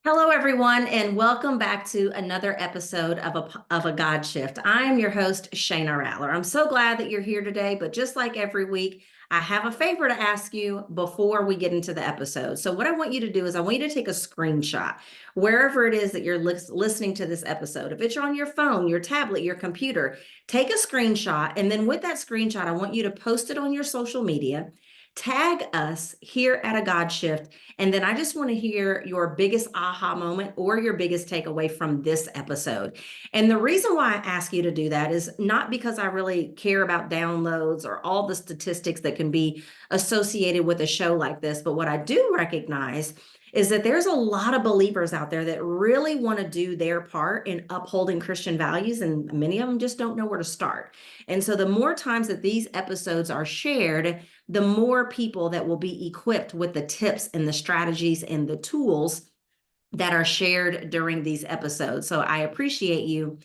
Hello, everyone, and welcome back to another episode of a God Shift. I'm your host, Shayna Rattler. I'm so glad that you're here today, but just like every week, I have a favor to ask you before we get into the episode. So what I want you to do is I want you to take a screenshot wherever it is that you're listening to this episode. If it's on your phone, your tablet, your computer, take a screenshot. And then with that screenshot, I want you to post it on your social media. Tag us here at A God Shift. And then I just want to hear your biggest aha moment or your biggest takeaway from this episode. And the reason why I ask you to do that is not because I really care about downloads or all the statistics that can be associated with a show like this, but what I do recognize is that there's a lot of believers out there that really want to do their part in upholding Christian values, and many of them just don't know where to start. And so the more times that these episodes are shared, the more people that will be equipped with the tips and the strategies and the tools that are shared during these episodes. So I appreciate you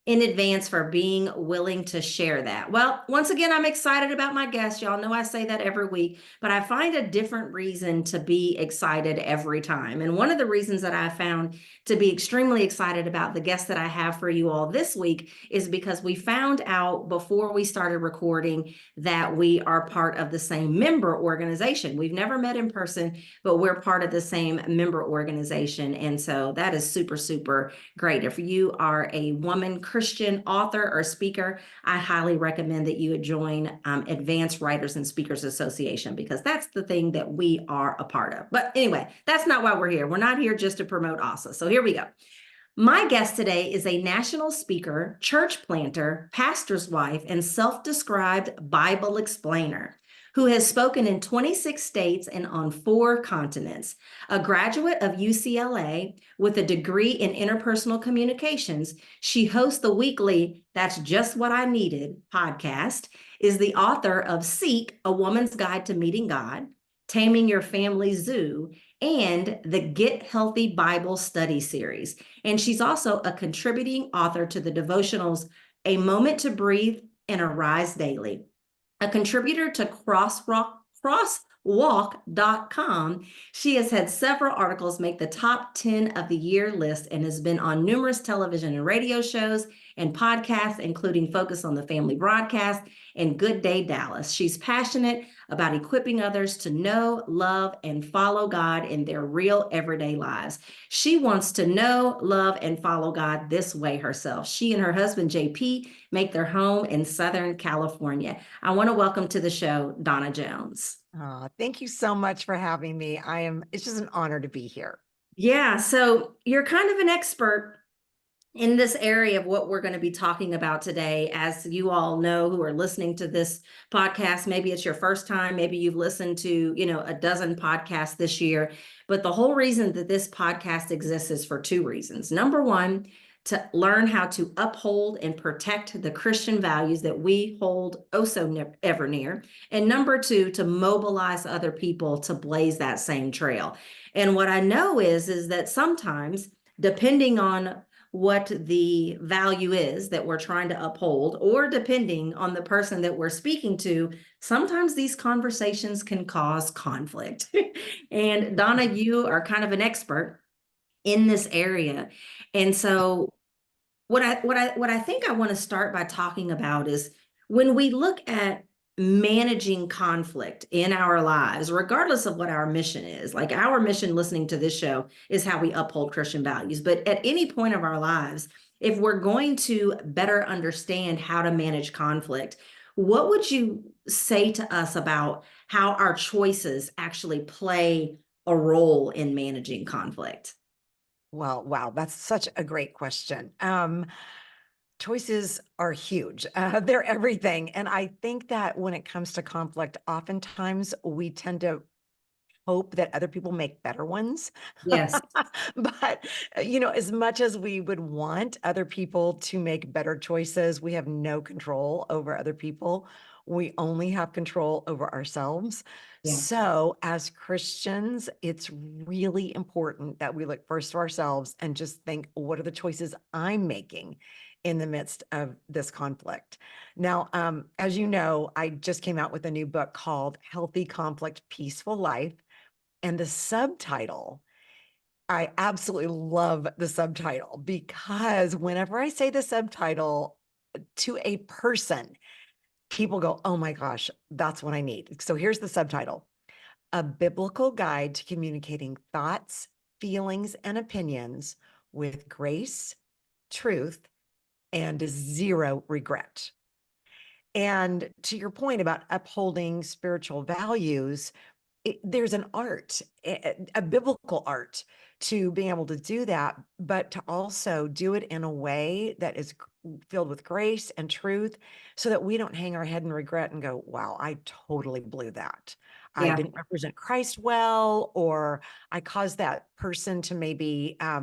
in advance for being willing to share that. Well, once again, I'm excited about my guest. Y'all know I say that every week, but I find a different reason to be excited every time. And one of the reasons that I found to be extremely excited about the guest that I have for you all this week is because we found out before we started recording that we are part of the same member organization. We've never met in person, but we're part of the same member organization. And so that is super, super great. If you are a woman Christian author or speaker, I highly recommend that you would join Advanced Writers and Speakers Association, because that's the thing that we are a part of. But anyway, that's not why we're here. We're not here just to promote ASA. So here we go. My guest today is a national speaker, church planter, pastor's wife, and self-described Bible explainer who has spoken in 26 states and on 4 continents. A graduate of UCLA with a degree in interpersonal communications, she hosts the weekly That's Just What I Needed podcast, is the author of Seek, A Woman's Guide to Meeting God, Taming Your Family Zoo, and the Get Healthy Bible Study Series. And she's also a contributing author to the devotionals A Moment to Breathe and Arise Daily. A contributor to crosswalk.com, she has had several articles make the top 10 of the year list and has been on numerous television and radio shows and podcasts, including Focus on the Family Broadcast and Good Day Dallas. She's passionate about equipping others to know, love, and follow God in their real everyday lives. She wants to know, love, and follow God this way herself. She and her husband, JP, make their home in Southern California. I want to welcome to the show, Donna Jones. Thank you so much for having me. It's just an honor to be here. Yeah, so you're kind of an expert in this area of what we're going to be talking about today. As you all know who are listening to this podcast, maybe it's your first time, maybe you've listened to, a dozen podcasts this year, but the whole reason that this podcast exists is for 2 reasons. Number one, to learn how to uphold and protect the Christian values that we hold oh so ever near. And number 2, to mobilize other people to blaze that same trail. And what I know is that sometimes, depending on what the value is that we're trying to uphold, or depending on the person that we're speaking to, sometimes these conversations can cause conflict. And Donna, you are kind of an expert in this area. And so what I think I want to start by talking about is when we look at managing conflict in our lives, regardless of what our mission is. Like, our mission listening to this show is how we uphold Christian values. But at any point of our lives, if we're going to better understand how to manage conflict, what would you say to us about how our choices actually play a role in managing conflict? Well, wow, that's such a great question. Choices are huge. They're everything. And I think that when it comes to conflict, oftentimes we tend to hope that other people make better ones. Yes. But, as much as we would want other people to make better choices, we have no control over other people. We only have control over ourselves. Yeah. So as Christians, it's really important that we look first to ourselves and just think, what are the choices I'm making in the midst of this conflict? Now, as you know, I just came out with a new book called Healthy Conflict, Peaceful Life. And the subtitle I absolutely love the subtitle because whenever I say the subtitle to a person, people go, oh my gosh, that's what I need. So here's the subtitle: A Biblical Guide to Communicating Thoughts, Feelings, and Opinions with Grace, Truth, and Zero Regret. And to your point about upholding spiritual values, there's an art, a biblical art to being able to do that, but to also do it in a way that is filled with grace and truth so that we don't hang our head in regret and go, wow, I totally blew that. I Yeah. didn't represent Christ well, or I caused that person to maybe, uh,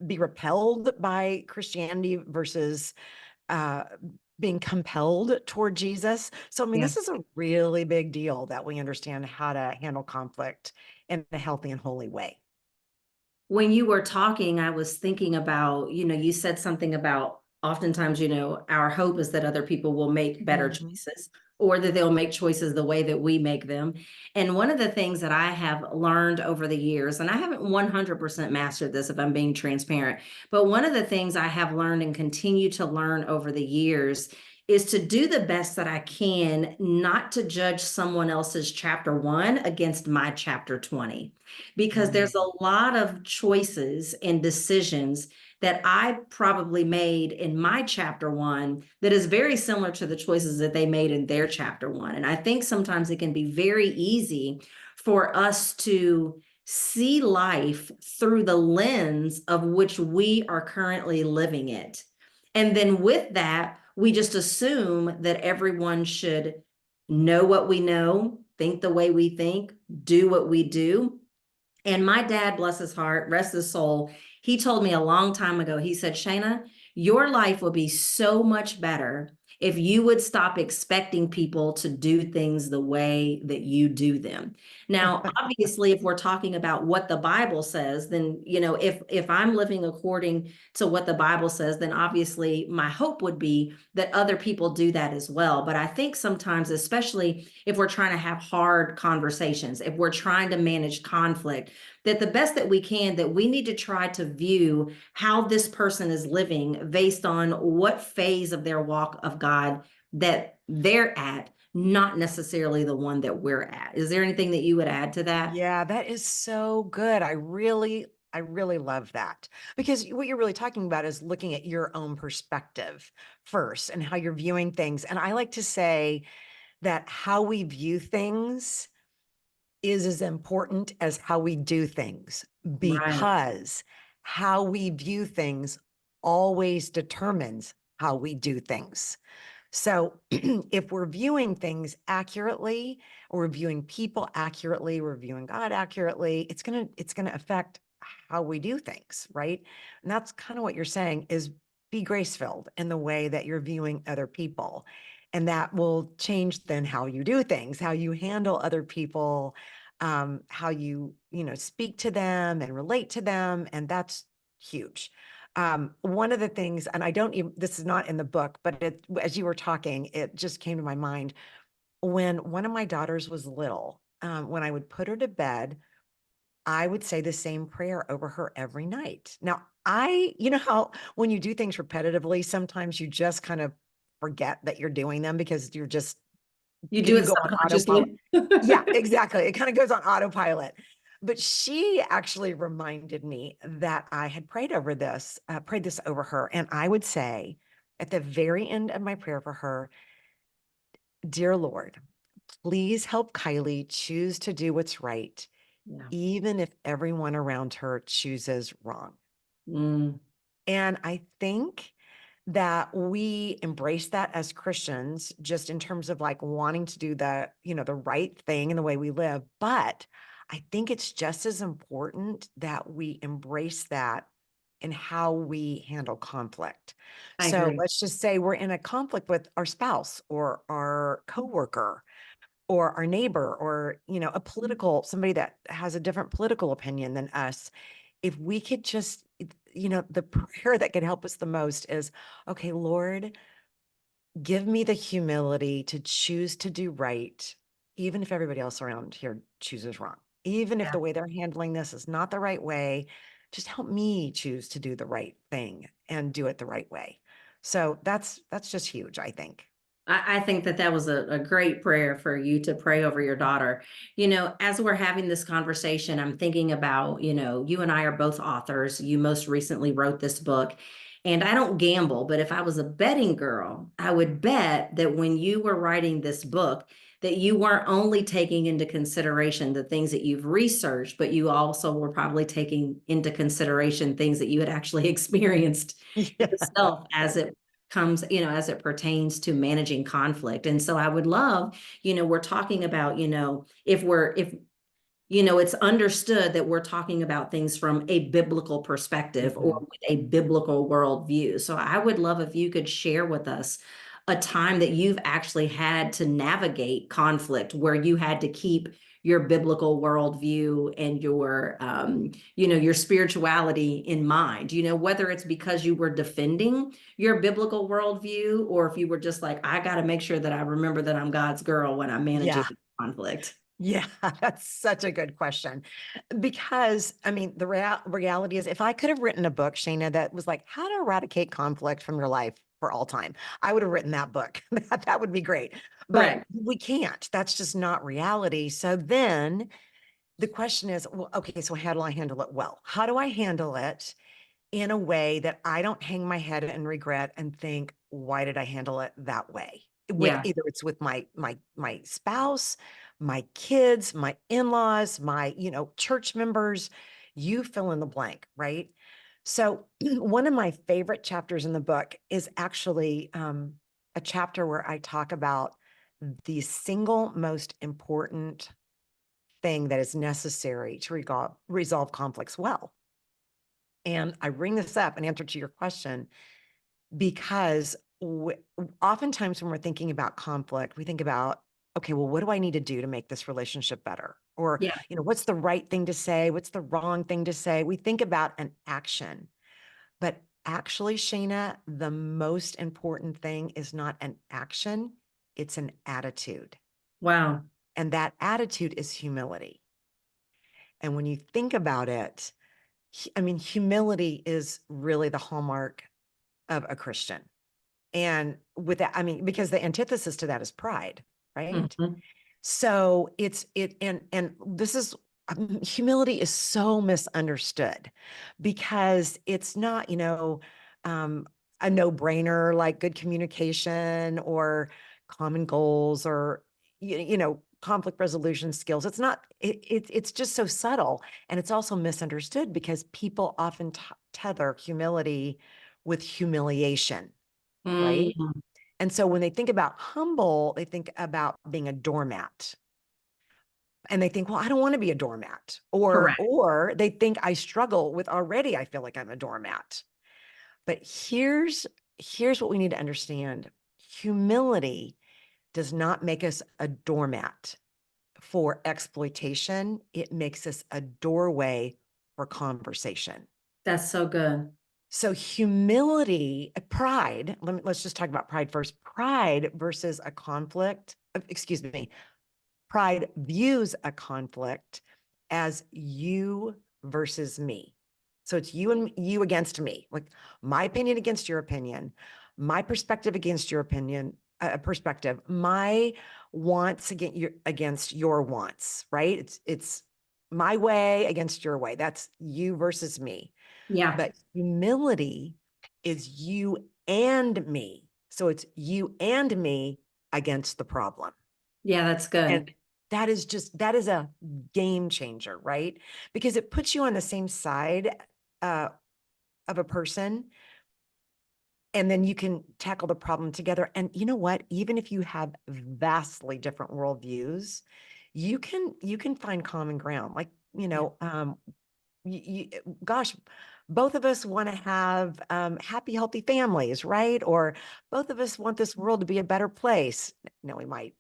be repelled by Christianity versus uh, being compelled toward Jesus. So, I mean, Yeah. this is a really big deal that we understand how to handle conflict in a healthy and holy way. When you were talking, I was thinking about, you said something about oftentimes, our hope is that other people will make better Mhm. choices or that they'll make choices the way that we make them. And one of the things that I have learned over the years, and I haven't 100% mastered this if I'm being transparent, but one of the things I have learned and continue to learn over the years is to do the best that I can, not to judge someone else's chapter 1 against my chapter 20, because there's Mm. a lot of choices and decisions that I probably made in my chapter 1 that is very similar to the choices that they made in their chapter 1. And I think sometimes it can be very easy for us to see life through the lens of which we are currently living it. And then with that, we just assume that everyone should know what we know, think the way we think, do what we do. And my dad, bless his heart, rest his soul, he told me a long time ago, he said, Shayna, your life would be so much better if you would stop expecting people to do things the way that you do them. Now, obviously, if we're talking about what the Bible says, then, if I'm living according to what the Bible says, then obviously my hope would be that other people do that as well. But I think sometimes, especially if we're trying to have hard conversations, if we're trying to manage conflict, that the best that we can, that we need to try to view how this person is living based on what phase of their walk of God that they're at, not necessarily the one that we're at. Is there anything that you would add to that? Yeah, that is so good. I really love that because what you're really talking about is looking at your own perspective first and how you're viewing things. And I like to say that how we view things is as important as how we do things Right. because how we view things always determines how we do things. So if we're viewing things accurately, or we're viewing people accurately, we're viewing God accurately, it's gonna affect how we do things, right? And that's kind of what you're saying is be grace-filled in the way that you're viewing other people. And that will change then how you do things, how you handle other people, how you speak to them and relate to them. And that's huge. One of the things, and I don't even, this is not in the book, but as you were talking, it just came to my mind when one of my daughters was little, when I would put her to bed, I would say the same prayer over her every night. Now, you know how when you do things repetitively, sometimes you just kind of forget that you're doing them because you're just, You do you it go on autopilot. subconsciously. Yeah, exactly. It kind of goes on autopilot. But she actually reminded me that I had prayed this over her. And I would say at the very end of my prayer for her, Dear Lord, please help Kylie choose to do what's right, Yeah. even if everyone around her chooses wrong. Mm, And I think that we embrace that as Christians, just in terms of like wanting to do the right thing in the way we live. But I think it's just as important that we embrace that in how we handle conflict. I So agree. let's just say we're in a conflict with our spouse or our coworker or our neighbor or a political somebody that has a different political opinion than us. If we could just the prayer that could help us the most is, okay, Lord, give me the humility to choose to do right even if everybody else around here chooses wrong. Even if Yeah. the way they're handling this is not the right way, just help me choose to do the right thing and do it the right way. So that's just huge, I think. I think that that was a great prayer for you to pray over your daughter. As we're having this conversation, I'm thinking about, you and I are both authors. You most recently wrote this book, and I don't gamble, but if I was a betting girl, I would bet that when you were writing this book, that you weren't only taking into consideration the things that you've researched, but you also were probably taking into consideration things that you had actually experienced Yeah, yourself yeah, as it comes, as it pertains to managing conflict. And so I would love, we're talking about, if it's understood that we're talking about things from a biblical perspective or mhm. with a biblical worldview. So I would love if you could share with us a time that you've actually had to navigate conflict where you had to keep your biblical worldview and your spirituality in mind, whether it's because you were defending your biblical worldview or if you were just like, I got to make sure that I remember that I'm God's girl when I'm managing Yeah. conflict. Yeah, that's such a good question. Because, I mean, the reality is, if I could have written a book, Shayna, that was like how to eradicate conflict from your life for all time, I would have written that book. That would be great. But Correct. we can't. That's just not reality. So then the question is, well, okay, so how do I handle it well? How do I handle it in a way that I don't hang my head and regret and think, why did I handle it that way? With Yeah. either it's with my spouse, my kids, my in-laws, my, church members, you fill in the blank, right? So one of my favorite chapters in the book is actually a chapter where I talk about the single most important thing that is necessary to resolve conflicts well. And I bring this up in answer to your question because oftentimes when we're thinking about conflict, we think about, okay, well, what do I need to do to make this relationship better? Or, Yeah. what's the right thing to say? What's the wrong thing to say? We think about an action. But actually, Shayna, the most important thing is not an action, it's an attitude. Wow. And that attitude is humility. And when you think about it, I mean, humility is really the hallmark of a Christian. And with that, I mean, because the antithesis to that is pride, right? Mhm. So and this is humility is so misunderstood because it's not, um, a no-brainer like good communication or common goals or conflict resolution skills. It's not. It's just so subtle, and it's also misunderstood because people often tether humility with humiliation, right? Mm, And so when they think about humble, they think about being a doormat. And they think, well, I don't want to be a doormat. Or correct. or they think I struggle with already, I feel like I'm a doormat. But here's what we need to understand. Humility does not make us a doormat for exploitation. It makes us a doorway for conversation. That's so good. So humility, pride, let's just talk about pride first. Pride versus a conflict, excuse me, pride views a conflict as you versus me. So it's you and you against me, like my opinion against your opinion, my perspective against your opinion, perspective, my wants against your wants, right? It's my way against your way. That's you versus me. Yeah. But humility is you and me. So it's you and me against the problem. Yeah, that's good. And that is a game changer, right? Because it puts you on the same side uh, of a person, and then you can tackle the problem together. And you know what? Even if you have vastly different worldviews, you can find common ground. Like, Yeah. gosh, both of us want to have happy, healthy families, right? Or both of us want this world to be a better place. Now, we might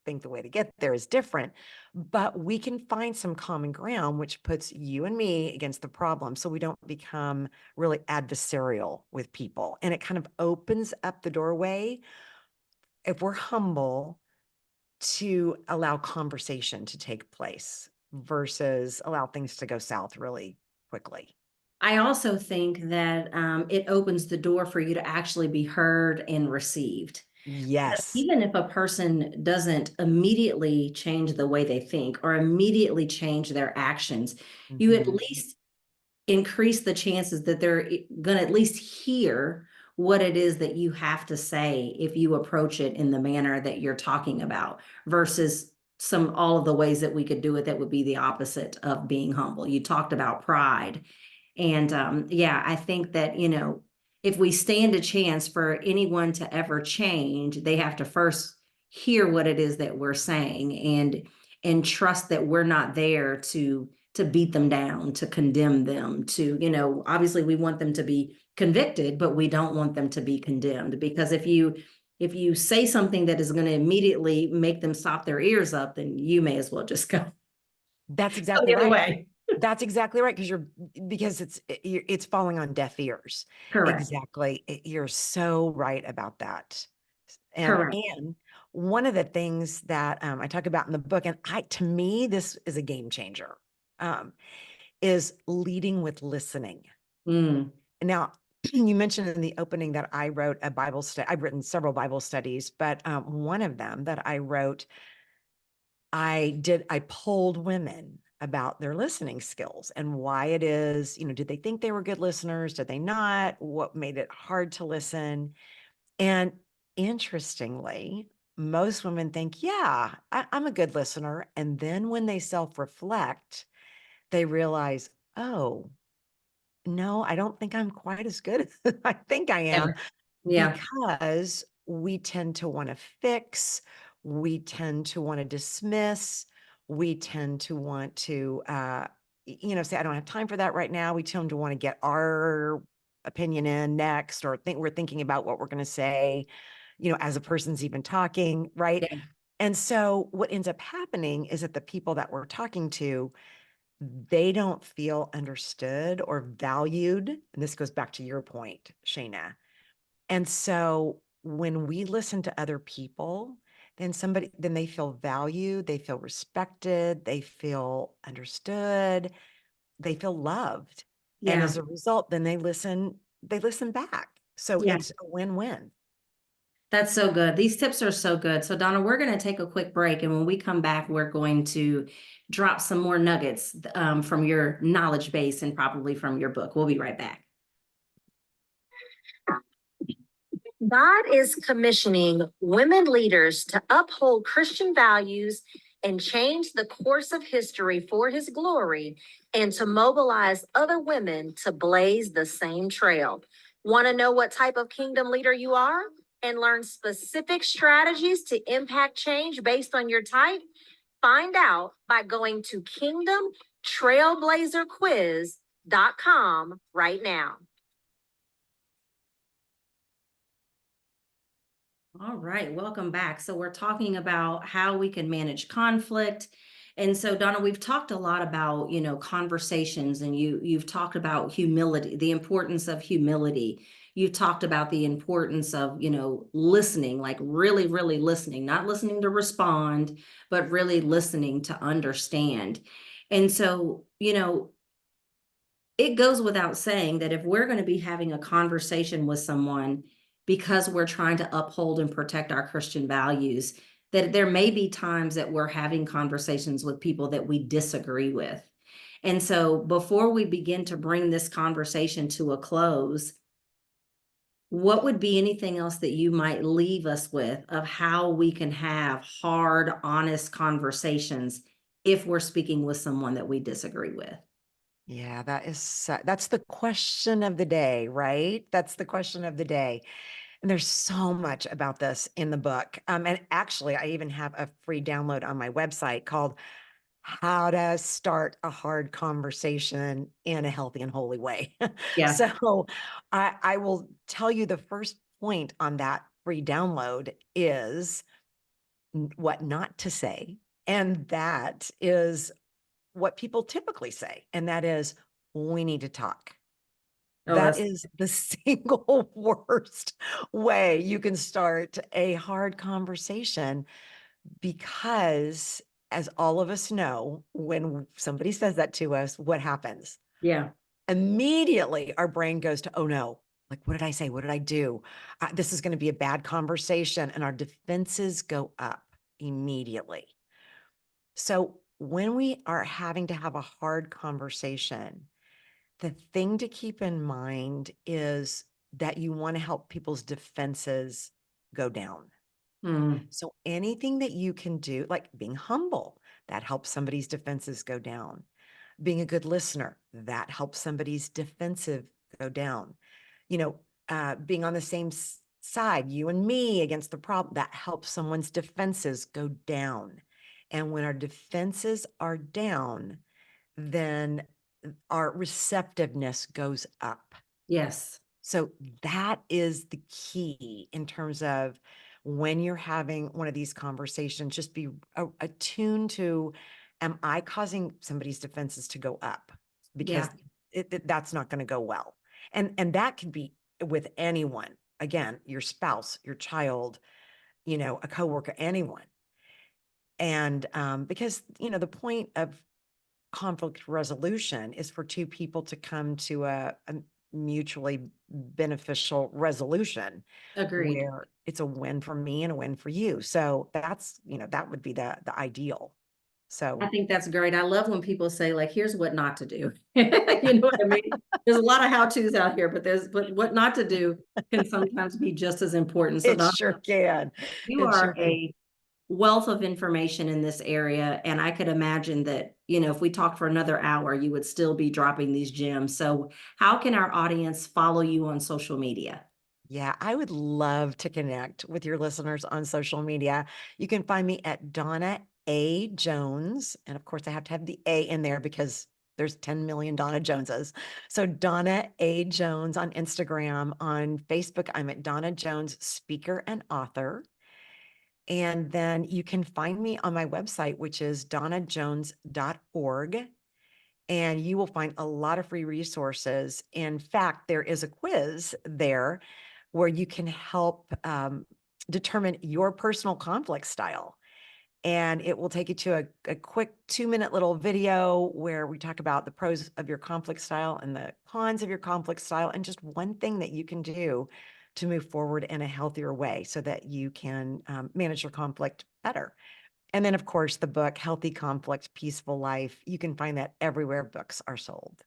think the way to get there is different, but we can find some common ground, which puts you and me against the problem. So we don't become really adversarial with people. And it kind of opens up the doorway, if we're humble, to allow conversation to take place versus allow things to go south really quickly. I also think that it opens the door for you to actually be heard and received. Because Yes. even if a person doesn't immediately change the way they think or immediately change their actions, you at Mhm. least increase the chances that they're going to at least hear what it is that you have to say if you approach it in the manner that you're talking about versus all of the ways that we could do it that would be the opposite of being humble. You talked about pride. And yeah, I think that, if we stand a chance for anyone to ever change, they have to first hear what it is that we're saying and trust that we're not there to beat them down, to condemn them, to, obviously we want them to be convicted, but we don't want them to be condemned. Because if you say something that is going to immediately make them stop their ears up, then you may as well just go That's go exactly the other right. way. That's exactly right. Because it's falling on deaf ears. Correct. Exactly. You're so right about that. And Correct. one of the things that I talk about in the book, and to me, this is a game changer, um, is leading with listening. Mm, Now, you mentioned in the opening that I wrote a Bible study. I've written several Bible studies, but one of them that I wrote, I polled women about their listening skills and why it is, did they think they were good listeners? Did they not? What made it hard to listen? And interestingly, most women think, yeah, I'm a good listener. And then when they self-reflect, they realize, oh, no, I don't think I'm quite as good as I think I yeah. am, Yeah. because we tend to want to fix, we tend to want to dismiss, we tend to want to, say, I don't have time for that right now. We tend to want to get our opinion in next, or think we're thinking about what we're going to say, as a person's even talking, right? Yeah. And so what ends up happening is that the people that we're talking to, they don't feel understood or valued. And this goes back to your point, Shayna. And so when we listen to other people, then they feel valued, they feel respected, they feel understood, they feel loved. And Yeah. as a result, then they listen back. So Yeah. it's a win-win. That's so good. These tips are so good. So, Donna, we're going to take a quick break. And when we come back, we're going to drop some more nuggets from your knowledge base and probably from your book. We'll be right back. God is commissioning women leaders to uphold Christian values and change the course of history for his glory, and to mobilize other women to blaze the same trail. Want to know what type of kingdom leader you are and learn specific strategies to impact change based on your type? Find out by going to kingdomtrailblazerquiz.com right now. All right, welcome back. So we're talking about how we can manage conflict. And so Donna, we've talked a lot about, conversations, and you've talked about humility, the importance of humility. You've talked about the importance of, listening, like really, really listening, not listening to respond, but really listening to understand. And so, it goes without saying that if we're going to be having a conversation with someone because we're trying to uphold and protect our Christian values, that there may be times that we're having conversations with people that we disagree with. And so before we begin to bring this conversation to a close, what would be anything else that you might leave us with of how we can have hard, honest conversations if we're speaking with someone that we disagree with? Yeah, that's the question of the day, right? That's the question of the day. And there's so much about this in the book. And actually, I even have a free download on my website called How to Start a Hard Conversation in a Healthy and Holy Way. Yeah. So I will tell you, the first point on that free download is what not to say. And that is what people typically say. And that is, we need to talk. Oh, That that's is the single worst way you can start a hard conversation, because as all of us know, when somebody says that to us, what happens? Yeah. Immediately our brain goes to, oh no, like, what did I say? What did I do? This is going to be a bad conversation. And our defenses go up immediately. So when we are having to have a hard conversation, the thing to keep in mind is that you want to help people's defenses go down. Mm, So anything that you can do, like being humble, that helps somebody's defenses go down. Being a good listener, that helps somebody's defensive go down. You know, being on the same side, you and me against the problem, that helps someone's defenses go down. And when our defenses are down, then our receptiveness goes up. yes. So that is the key in terms of when you're having one of these conversations, just be attuned to, am I causing somebody's defenses to go up? Because Yeah. that's not going to go well. And that can be with anyone. Again, your spouse, your child, a coworker, anyone. And because, the point of conflict resolution is for two people to come to a mutually beneficial resolution Agreed. where it's a win for me and a win for you. So that's, that would be the ideal. I So think that's great. I love when people say, like, here's what not to do. You know what I mean? There's a lot of how-tos out here, but what not to do can sometimes be just as important. So it Donna, sure can. you It sure are can. a wealth of information in this area. And I could imagine that, if we talked for another hour, you would still be dropping these gems. So how can our audience follow you on social media? Yeah, I would love to connect with your listeners on social media. You can find me at Donna A. Jones. And of course, I have to have the A in there because there's 10 million Donna Joneses. So Donna A. Jones on Instagram. On Facebook, I'm at Donna Jones, speaker and author. And then you can find me on my website, which is donnajones.org. And you will find a lot of free resources. In fact, there is a quiz there where you can help determine your personal conflict style. And it will take you to a quick 2-minute little video where we talk about the pros of your conflict style and the cons of your conflict style, and just one thing that you can do to move forward in a healthier way so that you can manage your conflict better. And then, of course, the book, Healthy Conflict, Peaceful Life. You can find that everywhere books are sold.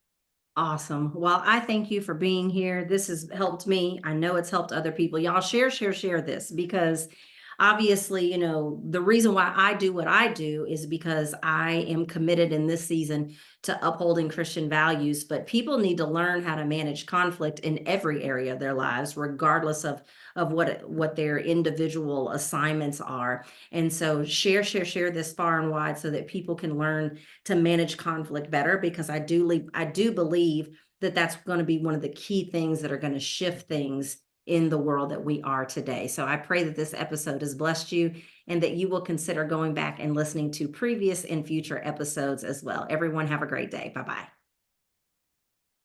Awesome. Well, I thank you for being here. This has helped me. I know it's helped other people. Y'all share this because obviously, the reason why I do what I do is because I am committed in this season to upholding Christian values, but people need to learn how to manage conflict in every area of their lives, regardless of what their individual assignments are. And so share this far and wide so that people can learn to manage conflict better, because I do believe that that's going to be one of the key things that are going to shift things in the world that we are today. So I pray that this episode has blessed you and that you will consider going back and listening to previous and future episodes as well. Everyone have a great day. Bye-bye.